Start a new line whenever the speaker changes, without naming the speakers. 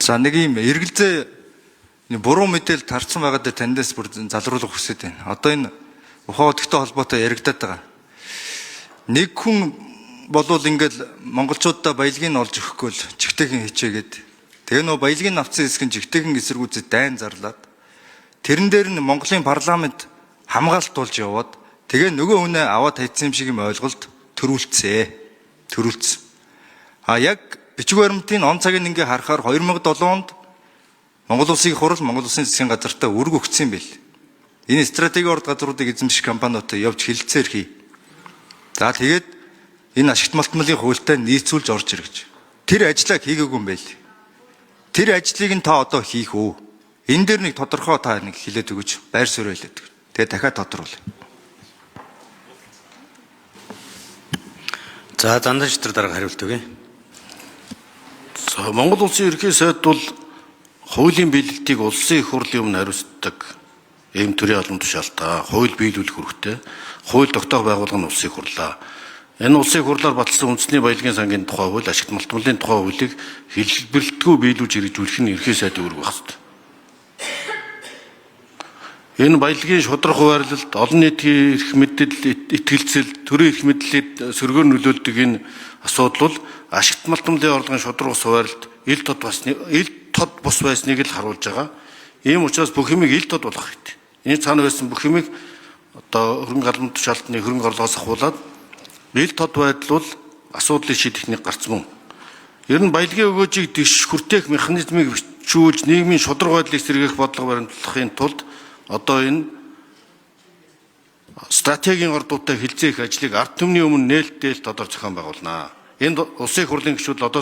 За нэг юм эргэлзээ буруу мэдээлэл тарцсан байгаа дээр таньдаас бүр залруулах хүсэж байна. Одоо энэ ухаан өдөртэй холбоотой яригадаад байгаа. Нэг хүн болвол ингээл монголчуудаа баялагийг нь олж өгөхгүй л жигтэйхэн хичээгээд тэгээ нөө баялагийг нь авцсан хэсэг нь жигтэйхэн эсэргүүцэд дайн зарлаад тэрэн дээр нь Монголын парламент хамгаалалт болж яваад тэгээ нөгөө хүнээ аваад хайцсан юм шиг юм ойлголт төрүүлсэн. Яг бичиг баримтын он цагийн ингээ харахаар 2007 онд Монгол Улсын хурал Монгол Улсын засгийн газартаа үүрэг өгсөн юм байл. Энэ стратегийн урд газруудыг эзэмших кампаниудад явж хилцээр хий. За тэгээд энэ ашигт малтмалын хуультай нийцүүлж орж ирэж. Тэр ажлаа хийгээгүй юм байл. Тэр ажлыг нь та одоо хийх үү? Энэ дээр нэг тодорхой та нэг хэлээд өгөөч. Байр суурь хэлээд өгөөч. Тэгээд дахиад тодруулъя.
За Зандан шитрэг дарга хариулт өгье.
За Монгол Улсын ерөнхий сайд бол хуулийн биелэлтийг улсын их хурлын өмнө хариуцдаг ийм төрлийн албан тушаалтаа хууль биелүүлэх үүрэгтэй. Хууль тогтоох байгууллага нь улсын их хурлаа. Энэ улсын их хурлаар батлсан үндэсний баялагын сангийн тухай хууль, ашигт малтмалын тухай хуулийг хэлбэртгүй биелүүлж хэрэгжүүлэх нь ерөнхий сайдын үүрэг байх ёстой. Энэ баялагын шударга хуваарлалт, олон нийтийн эрх мэдэл, итгэлцэл, төрийн эрх мэдлийг сөргөөр нөлөөлдөг энэ асуудал бол ашигт малтмалын орлогын шударга хуваарлалт ил тод бус байсныг л харуулж байгаа. Ийм учраас бүх юмыг ил тод болгох хэрэгтэй. Энэ цаана байсан бүх юмыг одоо хөрөнгө албан тушаалтны хөрөнгө орлогоос ахуулаад ил тод байдал бол асуудлыг шийдэхний гарц мөн. Ер нь баялагын өгөөжийг дэвш хүртээх механизмыг бичүүлж нийгмийн шударга байдлыг сэргээх бодлого баримтлахын тулд одоо энэ стратегийн ордуудтай хилцээх ажлыг ард түмний өмнө нээлттэй тодор зохион байгуулнаа. Энд улсын их хурлын гишүүд одоо